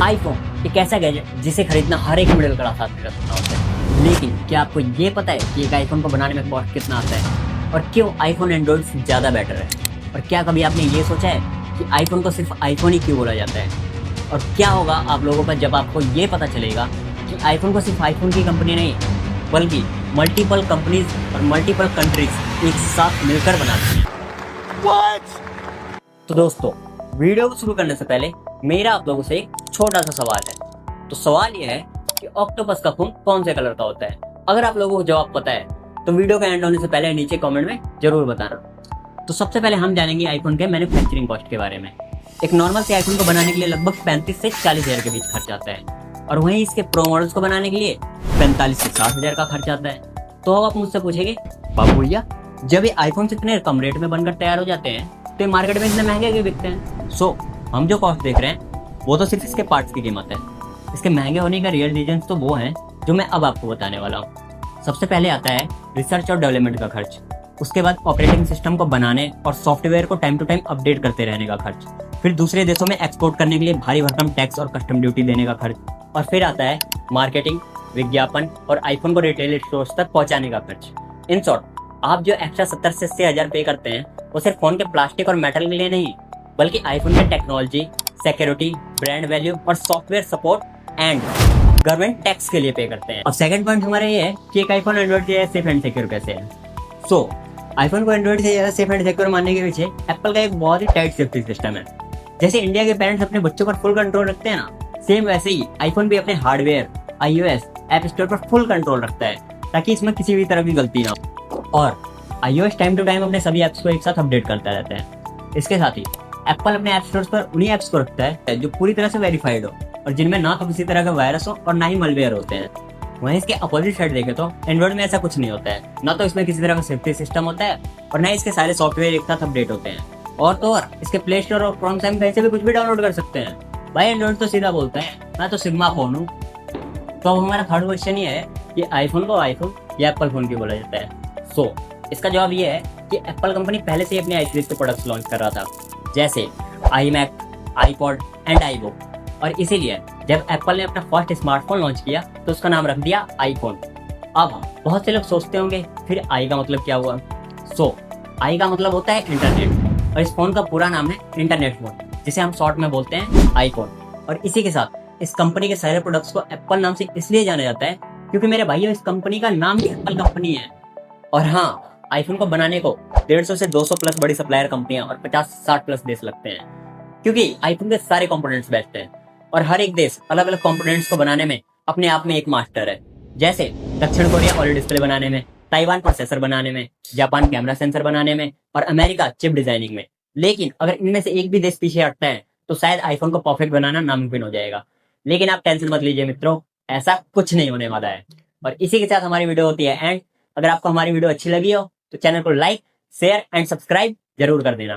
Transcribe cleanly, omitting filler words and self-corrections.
IPhone एक ऐसा gadget जिसे खरीदना हर एक मिडिल क्लास आदमी का सपना होता है। लेकिन क्या आपको ये पता है कि एक आईफोन को बनाने में कॉस्ट कितना आता है और क्यों आईफोन एंड्रॉइड से ज़्यादा बेटर है? और क्या कभी आपने ये सोचा है कि आईफोन को सिर्फ आईफोन ही क्यों बोला जाता है? और क्या होगा आप लोगों का जब आपको ये पता चलेगा कि आईफोन को सिर्फ आईफोन की कंपनी नहीं बल्कि मल्टीपल कंपनीज और मल्टीपल कंट्रीज एक साथ मिलकर बनाती हैं। तो दोस्तों, वीडियो को शुरू करने से पहले मेरा आप लोगों से एक छोटा सा सवाल है। तो सवाल यह है कि ऑक्टोपस का खून कौन से कलर का होता है? अगर आप लोगों को जवाब पता है तो वीडियो का एंड होने से पहले नीचे कमेंट में जरूर बताना। तो सबसे पहले हम जानेंगे आईफोन के मैन्युफैक्चरिंग कॉस्ट के बारे में। एक नॉर्मल से आईफोन को बनाने के लिए लगभग 35 से 40 हजार के बीच खर्च आता है और वहीं इसके प्रो मॉडल्स को बनाने के लिए 45 से 60 हजार का खर्च आता है। तो अब आप मुझसे पूछेंगे, बाबू भैया जब ये आईफोन इतने कम रेट में बनकर तैयार हो जाते हैं तो ये मार्केट में इतने महंगे क्यों बिकते हैं? हम जो कॉस्ट देख रहे हैं वो तो सिर्फ इसके पार्ट्स की कीमत है। इसके महंगे होने का रियल रीजन तो वो है जो मैं अब आपको बताने वाला हूँ। सबसे पहले आता है रिसर्च और डेवलपमेंट का खर्च, उसके बाद ऑपरेटिंग सिस्टम को बनाने और सॉफ्टवेयर को टाइम टू टाइम अपडेट करते रहने का खर्च, फिर दूसरे देशों में एक्सपोर्ट करने के लिए भारी भरकम टैक्स और कस्टम ड्यूटी देने का खर्च, और फिर आता है मार्केटिंग, विज्ञापन और आईफोन को रिटेल स्टोर्स तक पहुंचाने का खर्च। इन शॉर्ट, आप जो एक्स्ट्रा 70 से 80 हजार पे करते हैं वो सिर्फ फोन के प्लास्टिक और मेटल के लिए नहीं बल्कि आईफोन के टेक्नोलॉजी, सिक्योरिटी, ब्रांड वैल्यू और software support and government tax के लिए पे करते हैं। और सेकंड पॉइंट हमारा ये है कि एक आईफोन एंड्रॉइड से सेफ एंड सिक्योर कैसे है। आईफोन को एंड्रॉइड से ज्यादा सेफ एंड सिक्योर मानने के पीछे एप्पल का एक बहुत ही टाइट सेफ्टी सिस्टम है। जैसे इंडिया के पेरेंट्स अपने बच्चों पर फुल कंट्रोल रखते हैं ना, सेम वैसे ही आईफोन भी अपने हार्डवेयर, iOS, ऐप स्टोर पर फुल कंट्रोल रखता है ताकि इसमें किसी भी तरह की गलती ना हो। और iOS टाइम टू टाइम अपने सभी एप्स को एक साथ अपडेट करता रहता है। इसके साथ ही एप्पल अपने ऐप स्टोर्स पर उन्हीं एप्स को रखता है जो पूरी तरह से वेरीफाइड हो और जिनमें ना तो किसी तरह का वायरस हो और ना ही मलवेयर होते हैं। वहीं इसके अपोजिट साइड देखें तो एंड्रॉइड में ऐसा कुछ नहीं होता है, ना तो इसमें किसी तरह का सेफ्टी सिस्टम होता है और ना ही इसके सारे सॉफ्टवेयर एक साथ अपडेट होते हैं। और तो और इसके प्ले स्टोर और क्रोम से हम कहीं से भी कुछ भी डाउनलोड कर सकते हैं। भाई एंड्रॉइड तो सीधा बोलता है मैं तो सिग्मा फोन हूँ। तो अब हमारा थर्ड क्वेश्चन ये है कि आईफोन को आईफोन या एप्पल फोन क्यों बोला जाता है? इसका जवाब ये है कि एप्पल कंपनी पहले से ही अपने आई सीरीज के प्रोडक्ट्स लॉन्च कर रहा था, जैसे iMac, iPod एंड iBook। और इसीलिए जब एप्पल ने अपना फर्स्ट स्मार्टफोन लॉन्च किया तो उसका नाम रख दिया आईफोन। अब बहुत से लोग सोचते होंगे फिर आई का मतलब क्या हुआ? आई का मतलब होता है इंटरनेट और इस फोन का पूरा नाम है इंटरनेट फोन, जिसे हम शॉर्ट में बोलते हैं आईफोन। और इसी के साथ इस कंपनी के सारे प्रोडक्ट्स को एप्पल नाम से इसलिए जाना जाता है क्योंकि मेरे भाइयों इस कंपनी का नाम ही एप्पल कंपनी है। और हाँ, आईफोन को बनाने को 150 से 200 प्लस बड़ी सप्लायर कंपनियां और 50-60 प्लस देश लगते हैं, क्योंकि आईफोन के सारे कंपोनेंट्स बेस्ट हैं और हर एक देश अलग अलग कंपोनेंट्स को बनाने में अपने आप में एक मास्टर है। जैसे दक्षिण कोरिया OLED डिस्प्ले बनाने में, ताइवान प्रोसेसर बनाने में, जापान कैमरा सेंसर बनाने में और अमेरिका चिप डिजाइनिंग में। लेकिन अगर इनमें से एक भी देश पीछे हटता है तो शायद आईफोन को परफेक्ट बनाना नामुमकिन हो जाएगा। लेकिन आप टेंशन मत लीजिए मित्रों, ऐसा कुछ नहीं होने वाला है। और इसी के साथ हमारी वीडियो होती है एंड। अगर आपको हमारी वीडियो अच्छी लगी हो तो चैनल को लाइक, शेयर एंड सब्सक्राइब जरूर कर देना।